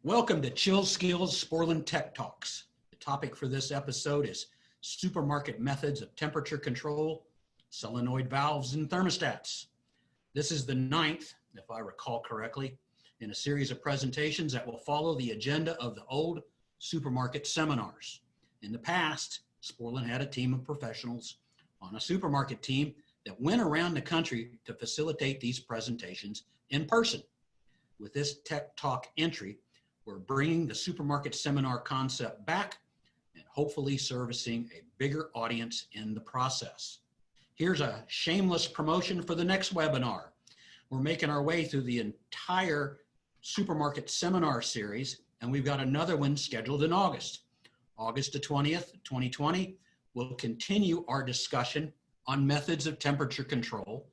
Welcome to Chill Skills Sporlan Tech Talks. The topic for this episode is supermarket methods of temperature control, solenoid valves and thermostats. This is the 9th, if I recall correctly, in a series of presentations that will follow the agenda of the old supermarket seminars. In the past, Sporlan had a team of professionals on a supermarket team that went around the country to facilitate these presentations in person. With this Tech Talk entry, we're bringing the supermarket seminar concept back and hopefully servicing a bigger audience in the process. Here's a shameless promotion for the next webinar. We're making our way through the entire supermarket seminar series, and we've got another one scheduled in August. August the 20th, 2020, we'll continue our discussion on methods of temperature control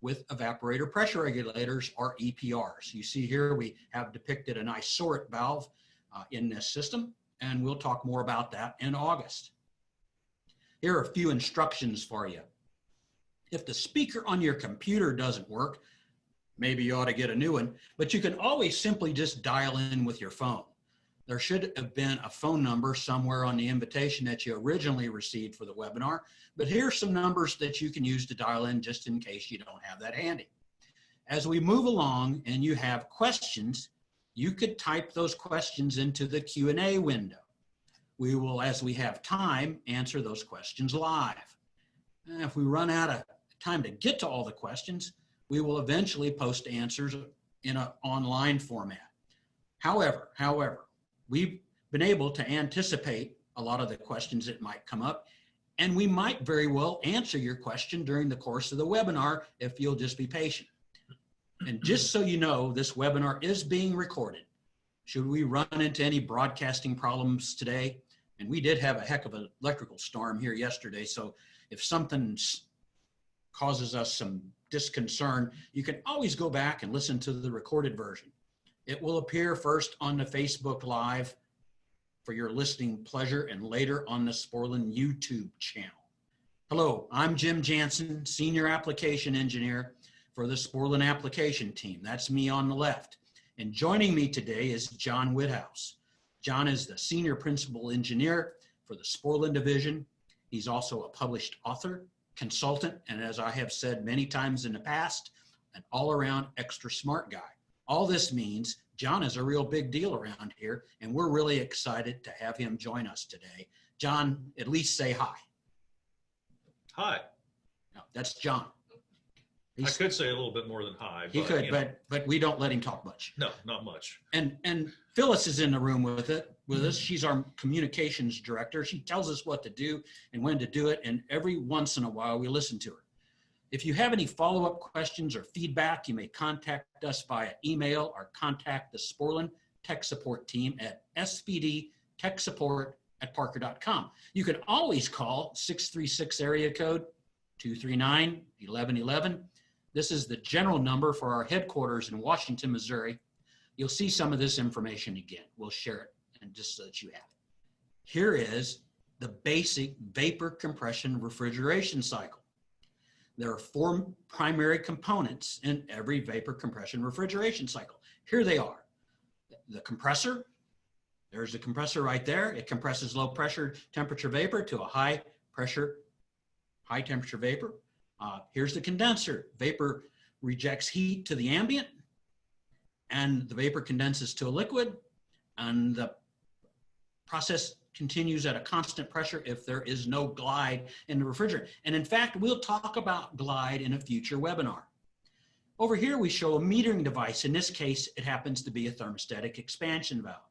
with evaporator pressure regulators, or EPRs. You see here we have depicted an isorate valve in this system, and we'll talk more about that in August. Here are a few instructions for you. If the speaker on your computer doesn't work, maybe you ought to get a new one, but you can always simply just dial in with your phone. There should have been a phone number somewhere on the invitation that you originally received for the webinar, but here's some numbers that you can use to dial in just in case you don't have that handy. As we move along and you have questions, you could type those questions into the Q&A window. We will, as we have time, answer those questions live. And if we run out of time to get to all the questions, we will eventually post answers in an online format. However, we've been able to anticipate a lot of the questions that might come up, and we might very well answer your question during the course of the webinar if you'll just be patient. And just so you know, this webinar is being recorded. Should we run into any broadcasting problems today, and we did have a heck of an electrical storm here yesterday, so if something causes us some disconcern, you can always go back and listen to the recorded version. It will appear first on the Facebook Live for your listening pleasure and later on the Sporlan YouTube channel. Hello, I'm Jim Jansen, Senior Application Engineer for the Sporlan Application Team. That's me on the left. And joining me today is John Whithouse. John is the Senior Principal Engineer for the Sporlan Division. He's also a published author, consultant, and as I have said many times in the past, an all-around extra smart guy. All this means John is a real big deal around here, and we're really excited to have him join us today. John, at least say hi. Hi. No, that's John. I could say a little bit more than hi. He could, but we don't let him talk much. No, not much. And Phyllis is in the room with us. She's our communications director. She tells us what to do and when to do it, and every once in a while we listen to her. If you have any follow-up questions or feedback, you may contact us via email or contact the Sporlan Tech Support Team at spdtechsupport@parker.com. You can always call 636 area code 239-1111. This is the general number for our headquarters in Washington, Missouri. You'll see some of this information again. We'll share it and just so that you have it. Here is the basic vapor compression refrigeration cycle. There are 4 primary components in every vapor compression refrigeration cycle. Here they are. The compressor, there's the compressor right there. It compresses low pressure temperature vapor to a high pressure, high temperature vapor. Here's the condenser. Vapor rejects heat to the ambient, and the vapor condenses to a liquid, and the process continues at a constant pressure if there is no glide in the refrigerant. And in fact, we'll talk about glide in a future webinar. Over here, we show a metering device. In this case, it happens to be a thermostatic expansion valve.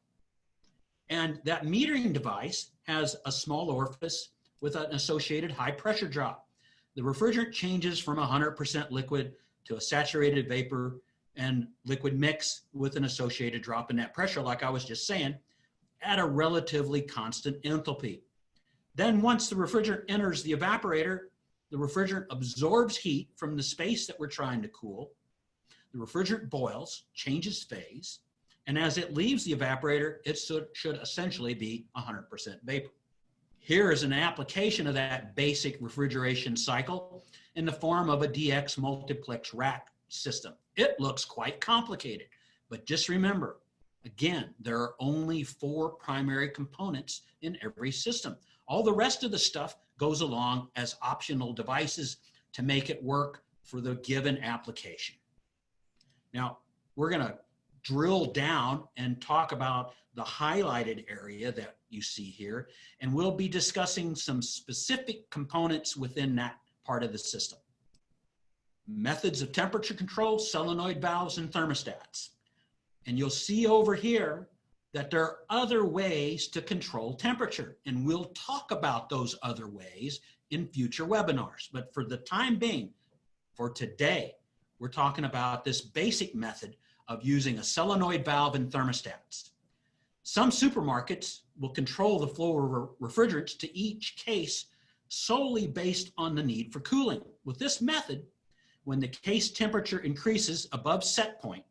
And that metering device has a small orifice with an associated high pressure drop. The refrigerant changes from 100% liquid to a saturated vapor and liquid mix with an associated drop in that pressure, like I was just saying, at a relatively constant enthalpy. Then once the refrigerant enters the evaporator, the refrigerant absorbs heat from the space that we're trying to cool. The refrigerant boils, changes phase, and as it leaves the evaporator, it should essentially be 100% vapor. Here is an application of that basic refrigeration cycle in the form of a DX multiplex rack system. It looks quite complicated, but just remember, Again, there are only 4 primary components in every system. All the rest of the stuff goes along as optional devices to make it work for the given application. Now, we're going to drill down and talk about the highlighted area that you see here, and we'll be discussing some specific components within that part of the system. Methods of temperature control, solenoid valves, and thermostats. And you'll see over here that there are other ways to control temperature, and we'll talk about those other ways in future webinars. But for the time being, for today, we're talking about this basic method of using a solenoid valve and thermostats. Some supermarkets will control the flow of refrigerants to each case solely based on the need for cooling. With this method, when the case temperature increases above set point,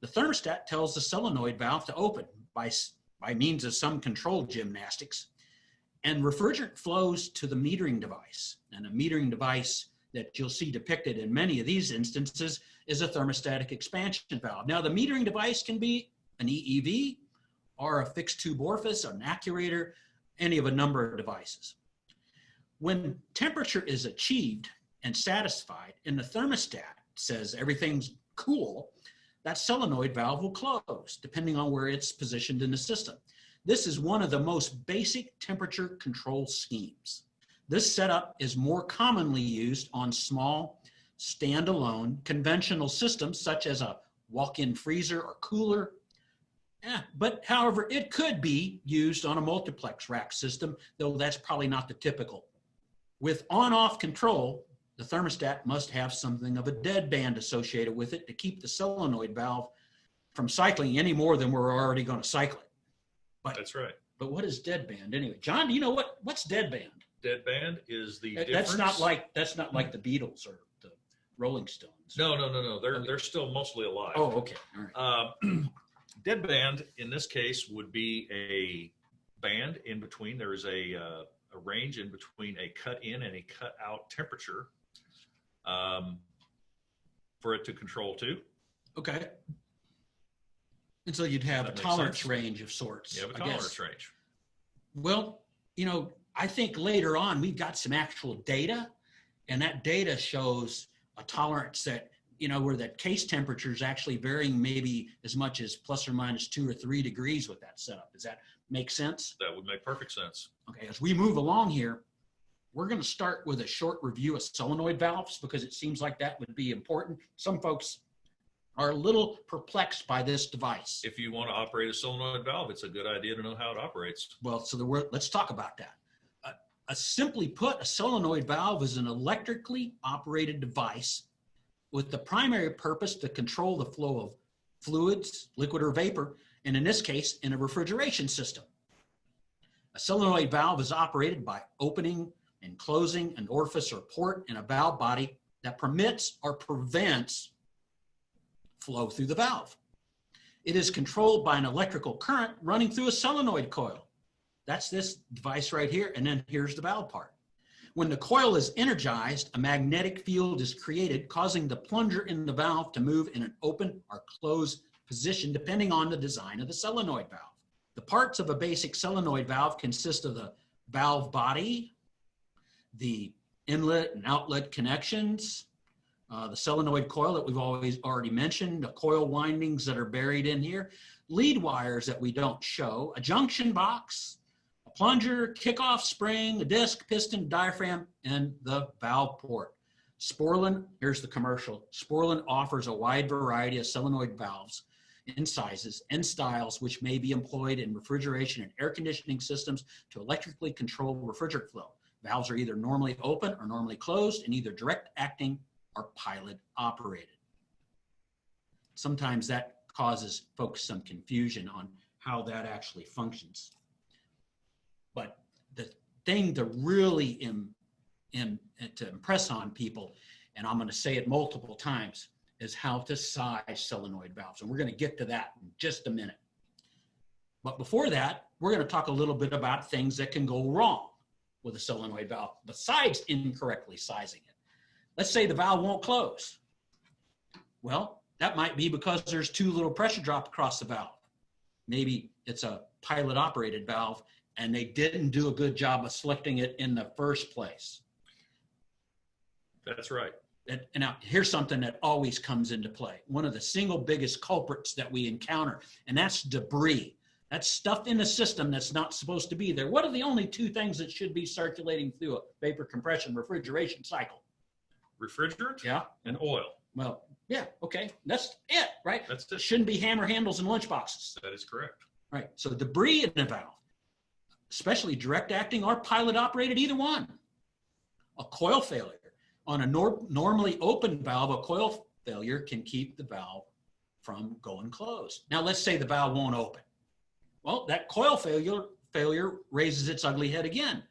the thermostat tells the solenoid valve to open by means of some control gymnastics, and refrigerant flows to the metering device. And a metering device that you'll see depicted in many of these instances is a thermostatic expansion valve. Now, the metering device can be an EEV or a fixed tube orifice, an actuator, any of a number of devices. When temperature is achieved and satisfied, and the thermostat says everything's cool, that solenoid valve will close, depending on where it's positioned in the system. This is one of the most basic temperature control schemes. This setup is more commonly used on small, standalone, conventional systems, such as a walk-in freezer or cooler. But however, it could be used on a multiplex rack system, though that's probably not the typical. With on-off control, the thermostat must have something of a deadband associated with it to keep the solenoid valve from cycling any more than we're already going to cycle it. But, that's right. But what is deadband anyway? John, do you know what's deadband? Deadband is the difference. That's not like the Beatles or the Rolling Stones. No. They're still mostly alive. Oh, okay. All right. Deadband in this case would be a band in between. There is a range in between a cut in and a cut out temperature for it to control to. Okay. And so you'd have a tolerance range of sorts. You have a tolerance range. Well, I think later on we've got some actual data, and that data shows a tolerance that, where that case temperature is actually varying maybe as much as plus or minus 2 or 3 degrees with that setup. Does that make sense? That would make perfect sense. Okay, as we move along here, we're going to start with a short review of solenoid valves because it seems like that would be important. Some folks are a little perplexed by this device. If you want to operate a solenoid valve, it's a good idea to know how it operates. Well, let's talk about that. Simply put, a solenoid valve is an electrically operated device with the primary purpose to control the flow of fluids, liquid or vapor, and in this case, in a refrigeration system. A solenoid valve is operated by opening and closing an orifice or port in a valve body that permits or prevents flow through the valve. It is controlled by an electrical current running through a solenoid coil. That's this device right here, and then here's the valve part. When the coil is energized, a magnetic field is created, causing the plunger in the valve to move in an open or closed position, depending on the design of the solenoid valve. The parts of a basic solenoid valve consist of the valve body, the inlet and outlet connections, the solenoid coil that we've already mentioned, the coil windings that are buried in here, lead wires that we don't show, a junction box, a plunger, kickoff spring, a disc, piston, diaphragm, and the valve port. Sporlan, here's the commercial. Sporlan offers a wide variety of solenoid valves in sizes and styles which may be employed in refrigeration and air conditioning systems to electrically control refrigerant flow. Valves are either normally open or normally closed and either direct acting or pilot operated. Sometimes that causes folks some confusion on how that actually functions. But the thing to really to impress on people, and I'm going to say it multiple times, is how to size solenoid valves. And we're going to get to that in just a minute. But before that, we're going to talk a little bit about things that can go wrong with a solenoid valve besides incorrectly sizing it. Let's say the valve won't close. Well, that might be because there's too little pressure drop across the valve. maybe it's a pilot operated valve and they didn't do a good job of selecting it in the first place. That's right. And now here's something that always comes into play. One of the single biggest culprits that we encounter, and that's debris. That's stuff in the system that's not supposed to be there. What are the only two things that should be circulating through a vapor compression refrigeration cycle? Refrigerant, Yeah, and oil. well, yeah, okay. That's it, right? That's It it. shouldn't be hammer handles and lunch boxes. That is correct. Right. So debris in the valve, especially direct acting or pilot operated, either one. A coil failure. On a normally open valve, a coil failure can keep the valve from going closed. Now, let's say the valve won't open. Well, that coil failure raises its ugly head again.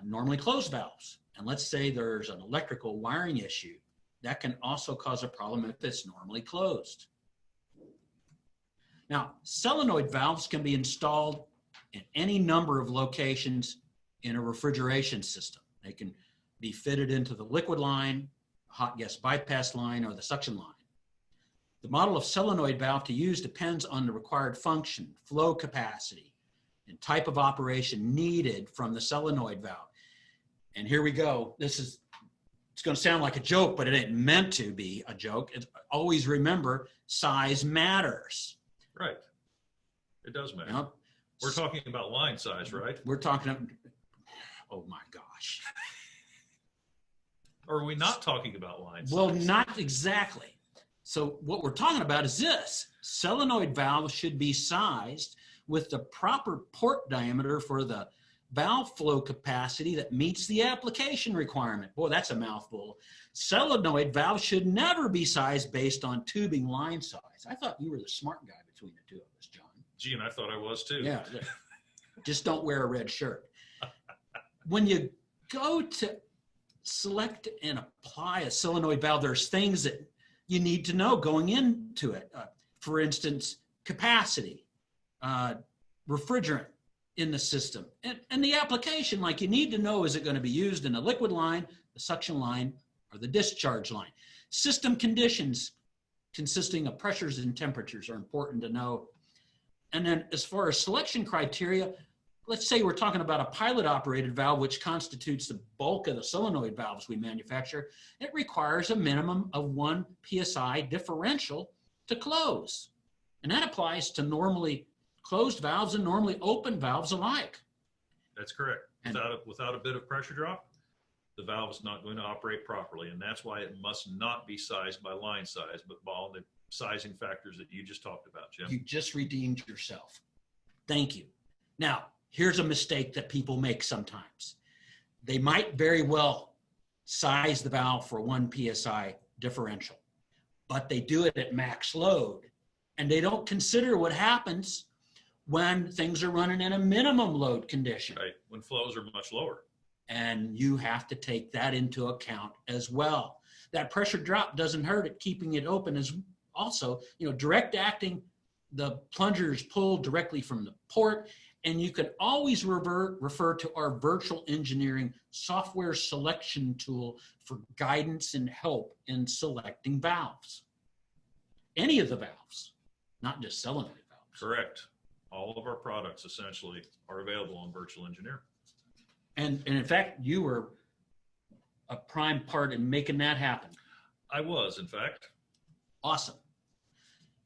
Normally closed valves. And let's say there's an electrical wiring issue. That can also cause a problem if it's normally closed. Now, solenoid valves can be installed in any number of locations in a refrigeration system. They can be fitted into the liquid line, hot gas bypass line, or the suction line. The model of solenoid valve to use depends on the required function, flow capacity, and type of operation needed from the solenoid valve. And here we go. It's going to sound like a joke, but it ain't meant to be a joke. Always remember, size matters. Right. It does matter. Now, We're talking about line size, right? we're talking, oh my gosh. Or are we not talking about line size? Well, not exactly. So what we're talking about is this. Solenoid valves should be sized with the proper port diameter for the valve flow capacity that meets the application requirement. Boy, that's a mouthful. Solenoid valves should never be sized based on tubing line size. I thought you were the smart guy between the two of us, John. Gee, and I thought I was too. Yeah, just don't wear a red shirt. When you go to select and apply a solenoid valve, there's things that you need to know going into it. For instance, capacity, refrigerant in the system, and the application. Like, you need to know, is it going to be used in the liquid line, the suction line, or the discharge line? System conditions consisting of pressures and temperatures are important to know. And then as far as selection criteria, let's say we're talking about a pilot operated valve, which constitutes the bulk of the solenoid valves we manufacture. It requires a minimum of 1 PSI differential to close. And that applies to normally closed valves and normally open valves alike. That's correct. Without a bit of pressure drop, the valve is not going to operate properly. And that's why it must not be sized by line size, but by all the sizing factors that you just talked about, Jim. You just redeemed yourself. Thank you. Now, here's a mistake that people make sometimes. They might very well size the valve for 1 PSI differential, but they do it at max load, and they don't consider what happens when things are running in a minimum load condition. Right, when flows are much lower. And you have to take that into account as well. That pressure drop doesn't hurt it, keeping it open is also, direct acting, the plunger is pulled directly from the port, and you can always refer to our virtual engineering software selection tool for guidance and help in selecting valves. Any of the valves, not just solenoid valves. Correct. All of our products essentially are available on Virtual Engineer. And in fact, you were a prime part in making that happen. I was, in fact. Awesome.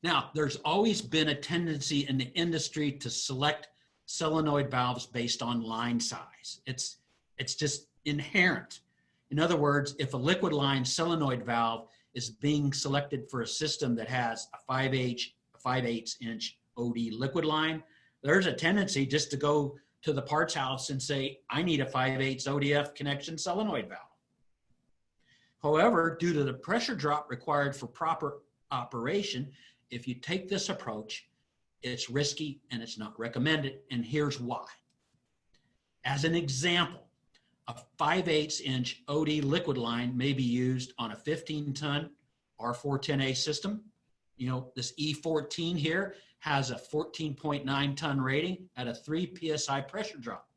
Now, there's always been a tendency in the industry to select solenoid valves based on line size. It's just inherent. In other words, if a liquid line solenoid valve is being selected for a system that has a 5/8 inch OD liquid line, there's a tendency just to go to the parts house and say, I need a 5/8 ODF connection solenoid valve. However, due to the pressure drop required for proper operation, if you take this approach, it's risky and it's not recommended, and here's why. As an example, a 5/8 inch OD liquid line may be used on a 15-ton R410A system. This E14 here has a 14.9 ton rating at a 3 PSI pressure drop.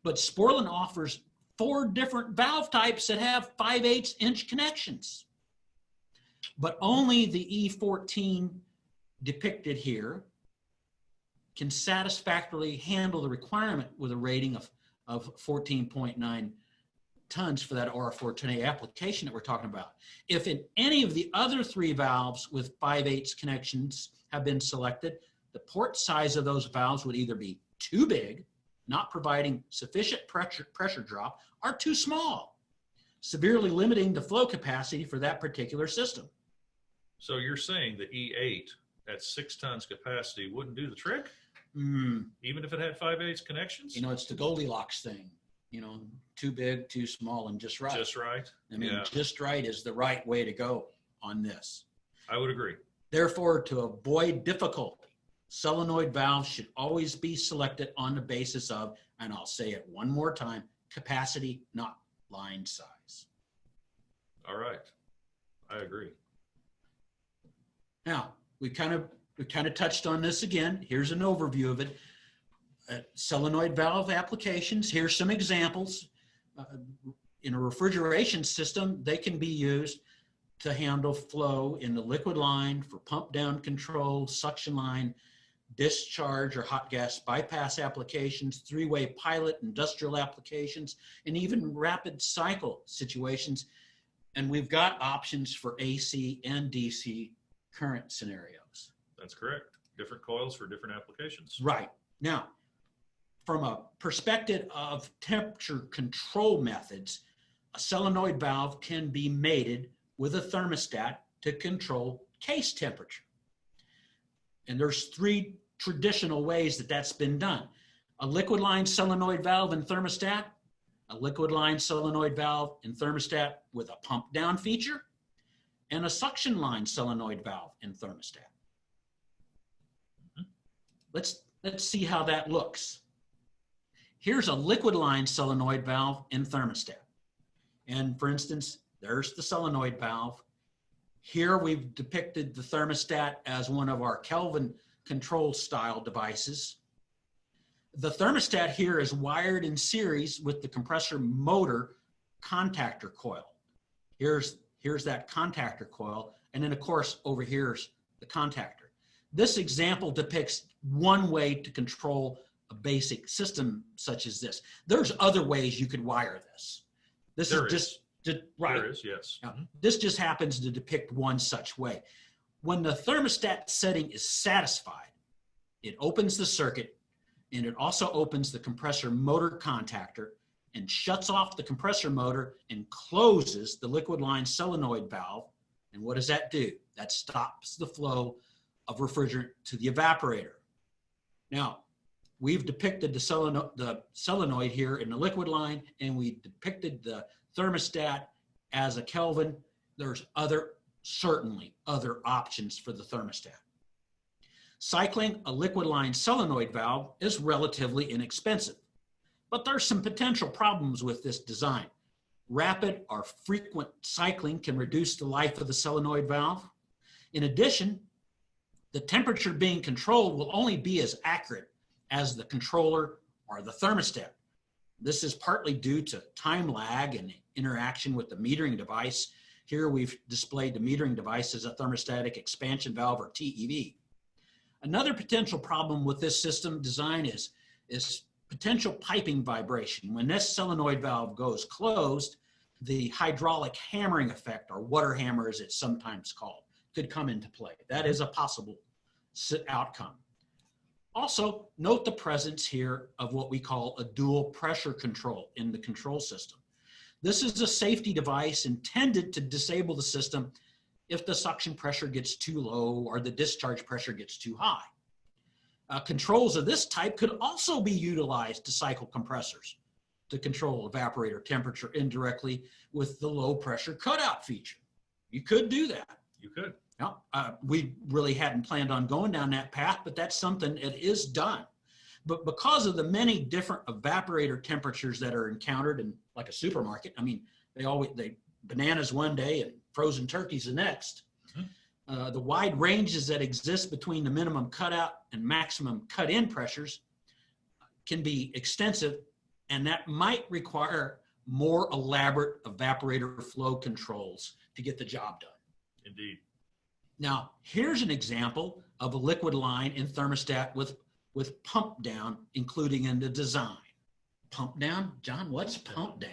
But Sporlan offers 4 different valve types that have 5/8 inch connections. But only the E14 depicted here can satisfactorily handle the requirement with a rating of 14.9 tons for that R410A application that we're talking about. If in any of the other 3 valves with 5/8 connections have been selected, the port size of those valves would either be too big, not providing sufficient pressure drop, or too small, severely limiting the flow capacity for that particular system. So you're saying the E8 at 6 tons capacity wouldn't do the trick? Even if it had 5/8 connections? You know, it's the Goldilocks thing. You know, too big, too small, and just right. Just right? I mean, Yeah. just right is the right way to go on this. I would agree. Therefore, to avoid difficulty, solenoid valves should always be selected on the basis of, and I'll say it one more time, capacity, not line size. All right. I agree. Now, we kind of touched on this again. Here's an overview of it. Solenoid valve applications. Here's some examples. In a refrigeration system, they can be used to handle flow in the liquid line for pump down control, suction line, discharge or hot gas bypass applications, 3-way pilot industrial applications, and even rapid cycle situations. And we've got options for AC and DC current scenarios. That's correct. Different coils for different applications. Right. Now, from a perspective of temperature control methods, a solenoid valve can be mated with a thermostat to control case temperature. And there's 3 traditional ways that that's been done. A liquid line solenoid valve and thermostat, a liquid line solenoid valve and thermostat with a pump down feature, and a suction line solenoid valve and thermostat. Let's see how that looks. Here's a liquid line solenoid valve and thermostat. And for instance, there's the solenoid valve. Here we've depicted the thermostat as one of our Kelvin control style devices. The thermostat here is wired in series with the compressor motor contactor coil. Here's that contactor coil. And then of course, over here's the contactor. This example depicts one way to control a basic system such as this. There's other ways you could wire this. This There is just right. There is, yes. Now, this just happens to depict one such way. When the thermostat setting is satisfied, it opens the circuit and it also opens the compressor motor contactor and shuts off the compressor motor and closes the liquid line solenoid valve. And what does that do? That stops the flow of refrigerant to the evaporator. Now, we've depicted the solenoid here in the liquid line, and we depicted the thermostat as a Kelvin. There's certainly other options for the thermostat. Cycling a liquid line solenoid valve is relatively inexpensive, but there's some potential problems with this design. Rapid or frequent cycling can reduce the life of the solenoid valve. In addition, the temperature being controlled will only be as accurate as the controller or the thermostat. This is partly due to time lag and interaction with the metering device. Here we've displayed the metering device as a thermostatic expansion valve, or TEV. Another potential problem with this system design is potential piping vibration. When this solenoid valve goes closed, the hydraulic hammering effect, or water hammer as it's sometimes called, could come into play. That is a possible outcome. Also, note the presence here of what we call a dual pressure control in the control system. This is a safety device intended to disable the system if the suction pressure gets too low or the discharge pressure gets too high. Controls of this type could also be utilized to cycle compressors to control evaporator temperature indirectly with the low pressure cutout feature. You could do that. You could. Now, we really hadn't planned on going down that path, but that's something that is done. But because of the many different evaporator temperatures that are encountered in like a supermarket, I mean, they bananas one day and frozen turkeys the next. Mm-hmm. The wide ranges that exist between the minimum cutout and maximum cut-in pressures can be extensive, and that might require more elaborate evaporator flow controls to get the job done. Indeed. Now, here's an example of a liquid line and thermostat with with pump down, including in the design. Pump down? John, what's pump down?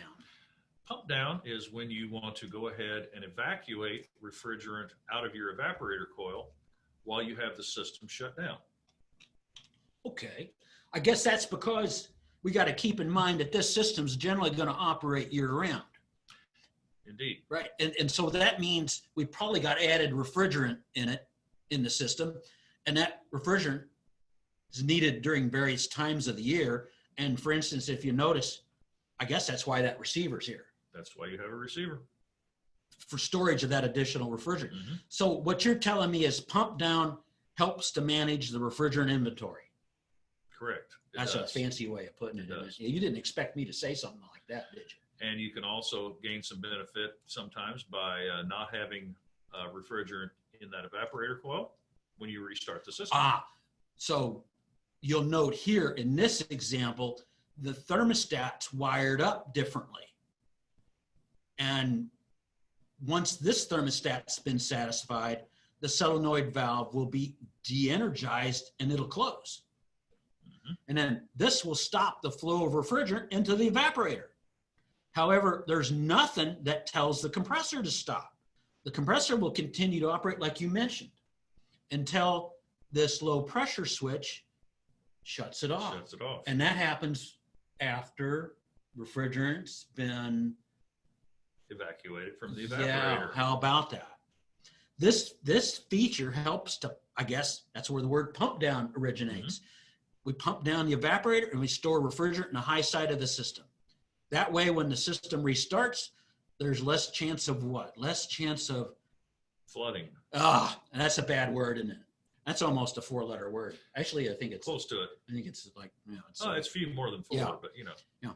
Pump down is when you want to go ahead and evacuate refrigerant out of your evaporator coil while you have the system shut down. Okay. I guess that's because we got to keep in mind that this system's generally going to operate year round. Indeed. Right. And so that means we probably got added refrigerant in the system. And that refrigerant is needed during various times of the year. And for instance, if you notice, I guess that's why that receiver's here. That's why you have a receiver. For storage of that additional refrigerant. Mm-hmm. So what you're telling me is pump down helps to manage the refrigerant inventory. Correct. That's a fancy way of putting it. You didn't expect me to say something like that, did you? And you can also gain some benefit sometimes by not having refrigerant in that evaporator coil when you restart the system. So you'll note here in this example, the thermostat's wired up differently. And once this thermostat's been satisfied, the solenoid valve will be de-energized and it'll close. Mm-hmm. And then this will stop the flow of refrigerant into the evaporator. However, there's nothing that tells the compressor to stop. The compressor will continue to operate like you mentioned until this low pressure switch shuts it off. Shuts it off. And that happens after refrigerant's been evacuated from the evaporator. Yeah, how about that? This feature helps to, I guess that's where the word pump down originates. Mm-hmm. We pump down the evaporator and we store refrigerant in the high side of the system. That way, when the system restarts, there's less chance of what? Less chance of flooding. And that's a bad word, isn't it? That's almost a 4-letter word. Actually, I think it's close to it. I think it's like, it's few more than 4, yeah. But you know. Yeah.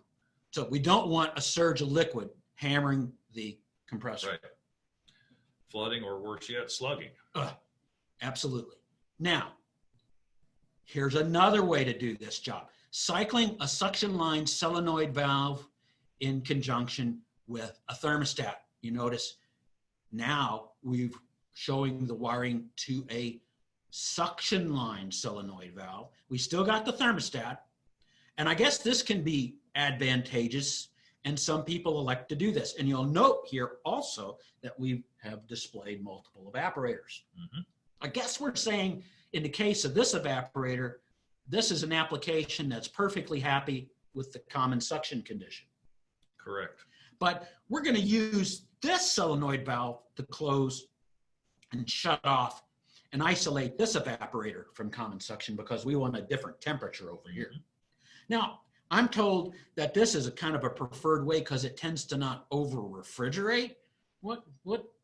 So we don't want a surge of liquid hammering the compressor. Right. Flooding, or worse yet, slugging. Absolutely. Now, here's another way to do this job. Cycling a suction line solenoid valve in conjunction with a thermostat. You notice now we've showing the wiring to a suction line solenoid valve. We still got the thermostat. And I guess this can be advantageous, and some people elect to do this. And you'll note here also that we have displayed multiple evaporators. Mm-hmm. I guess we're saying in the case of this evaporator, this is an application that's perfectly happy with the common suction condition. Correct. But we're going to use this solenoid valve to close and shut off and isolate this evaporator from common suction because we want a different temperature over here. Now, I'm told that this is a kind of a preferred way because it tends to not over refrigerate. What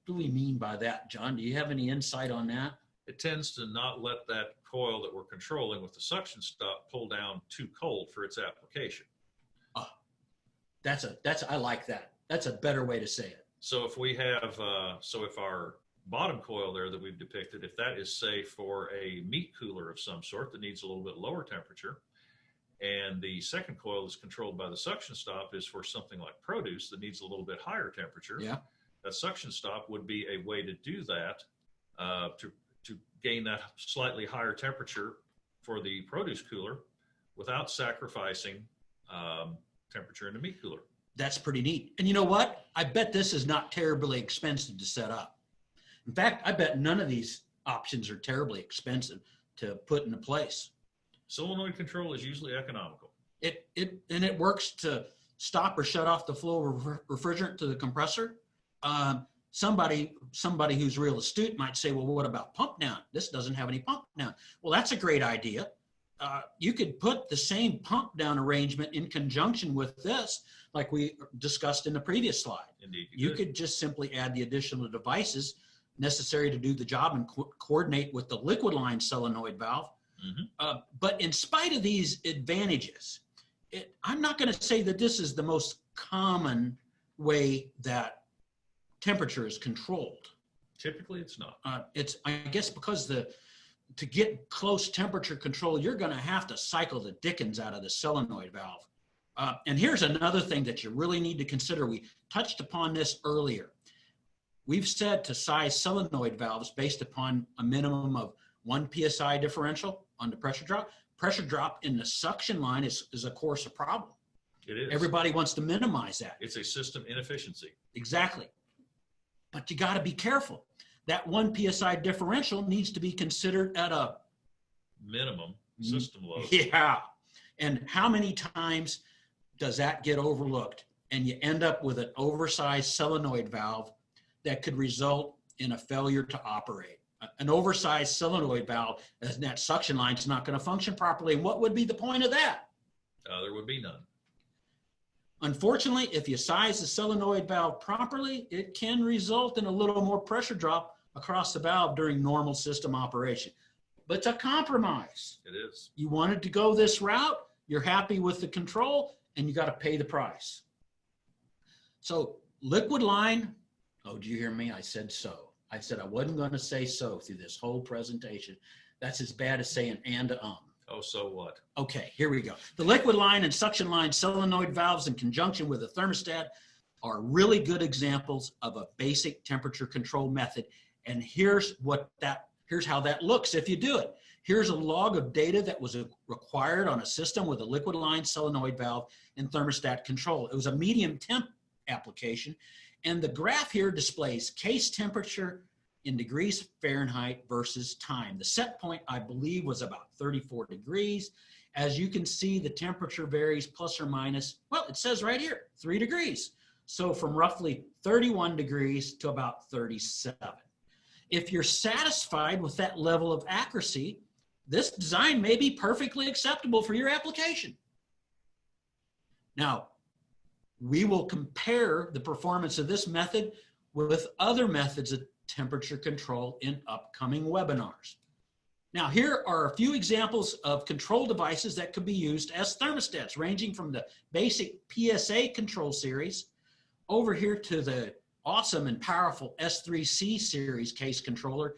do we mean by that, John? Do you have any insight on that? It tends to not let that coil that we're controlling with the suction stop pull down too cold for its application. I like that. That's a better way to say it. So if we have, if our bottom coil there that we've depicted, if that is, say, for a meat cooler of some sort that needs a little bit lower temperature, and the second coil is controlled by the suction stop is for something like produce that needs a little bit higher temperature, yeah, that suction stop would be a way to do that, to gain that slightly higher temperature for the produce cooler without sacrificing temperature in the meat cooler. That's pretty neat. And you know what? I bet this is not terribly expensive to set up. In fact, I bet none of these options are terribly expensive to put into place. Solenoid control is usually economical. It works to stop or shut off the flow of refrigerant to the compressor. Somebody who's real astute might say, well, what about pump down? This doesn't have any pump down. Well, that's a great idea. You could put the same pump down arrangement in conjunction with this, like we discussed in the previous slide. Indeed, you could just simply add the additional devices necessary to do the job and coordinate with the liquid line solenoid valve. Mm-hmm. But in spite of these advantages, I'm not going to say that this is the most common way that temperature is controlled. Typically, it's not. It's, I guess, because to get close temperature control, you're going to have to cycle the dickens out of the solenoid valve. And here's another thing that you really need to consider. We touched upon this earlier. We've said to size solenoid valves based upon a minimum of 1 psi differential on the pressure drop, pressure drop in the suction line is of course a problem. It is. Everybody wants to minimize that. It's a system inefficiency. Exactly. But you got to be careful. That 1 PSI differential needs to be considered at a Minimum system load. Yeah. And how many times does that get overlooked? And you end up with an oversized solenoid valve that could result in a failure to operate. An oversized solenoid valve, and that suction line is not going to function properly. And what would be the point of that? There would be none. Unfortunately, if you size the solenoid valve properly, it can result in a little more pressure drop across the valve during normal system operation. But it's a compromise. It is. You wanted to go this route, you're happy with the control, and you got to pay the price. So liquid line, oh, do you hear me? I said so. I said I wasn't going to say so through this whole presentation. That's as bad as saying and. Oh, so what? Okay, here we go. The liquid line and suction line solenoid valves in conjunction with a thermostat are really good examples of a basic temperature control method. And here's how that looks if you do it. Here's a log of data that was required on a system with a liquid line solenoid valve and thermostat control. It was a medium temp application. And the graph here displays case temperature in degrees Fahrenheit versus time. The set point, I believe, was about 34 degrees. As you can see, the temperature varies plus or minus, well, it says right here, 3 degrees. So from roughly 31 degrees to about 37. If you're satisfied with that level of accuracy, this design may be perfectly acceptable for your application. Now, we will compare the performance of this method with other methods of temperature control in upcoming webinars. Now, here are a few examples of control devices that could be used as thermostats, ranging from the basic PSA control series over here to the awesome and powerful S3C series case controller.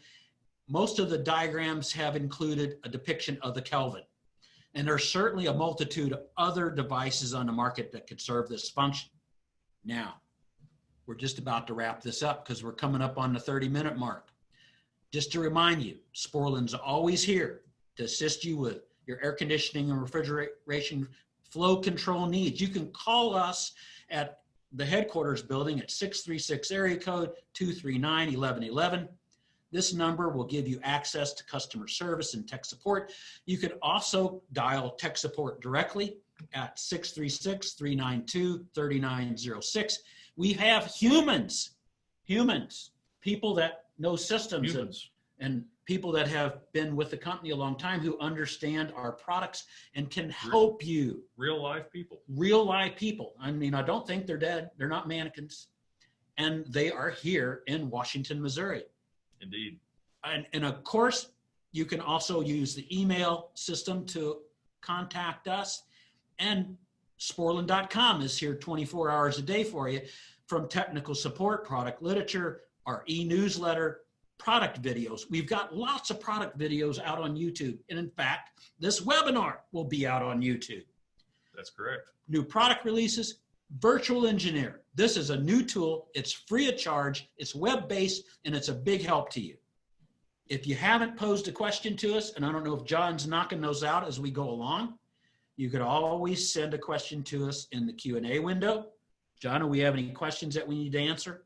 Most of the diagrams have included a depiction of the Kelvin. And there's certainly a multitude of other devices on the market that could serve this function. Now, we're just about to wrap this up because we're coming up on the 30-minute mark. Just to remind you, Sporlan's always here to assist you with your air conditioning and refrigeration flow control needs. You can call us at the headquarters building at 636 area code 239-1111. This number will give you access to customer service and tech support. You could also dial tech support directly at 636-392-3906. We have humans, people that know systems and people that have been with the company a long time who understand our products and can help you. Real live people. Real live people. I mean, I don't think they're dead. They're not mannequins. And they are here in Washington, Missouri. Indeed. And of course, you can also use the email system to contact us. And Sporlan.com is here 24 hours a day for you, from technical support, product literature, our e-newsletter, product videos. We've got lots of product videos out on YouTube. And in fact, this webinar will be out on YouTube. That's correct. New product releases, Virtual Engineer. This is a new tool. It's free of charge. It's web-based, and it's a big help to you. If you haven't posed a question to us, and I don't know if John's knocking those out as we go along, you could always send a question to us in the Q&A window. John, do we have any questions that we need to answer?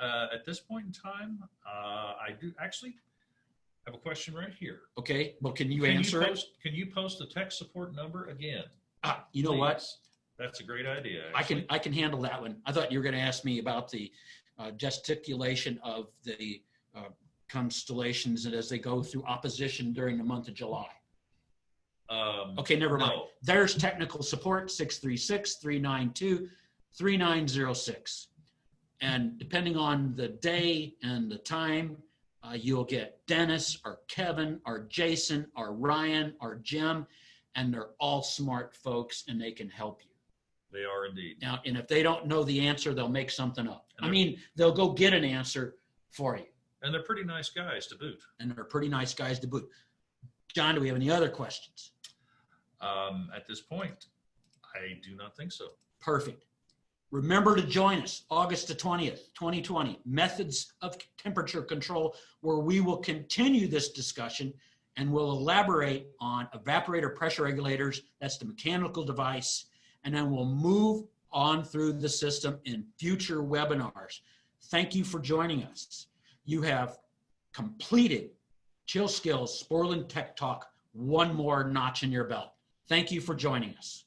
At this point in time, I do actually have a question right here. Okay, well, can you answer it? Can you post the tech support number again? You know what? That's a great idea. I can handle that one. I thought you were going to ask me about the gesticulation of the constellations and as they go through opposition during the month of July. Okay, never mind. No. There's technical support, 636-392-3906. And depending on the day and the time, you'll get Dennis or Kevin or Jason or Ryan or Jim, and they're all smart folks and they can help you. They are indeed. Now, and if they don't know the answer, they'll make something up. I mean, they'll go get an answer for you. And they're pretty nice guys to boot. John, do we have any other questions? At this point, I do not think so. Perfect. Remember to join us August the 20th, 2020, Methods of Temperature Control, where we will continue this discussion and we'll elaborate on evaporator pressure regulators. That's the mechanical device. And then we'll move on through the system in future webinars. Thank you for joining us. You have completed Chill Skills Sporlan Tech Talk, one more notch in your belt. Thank you for joining us.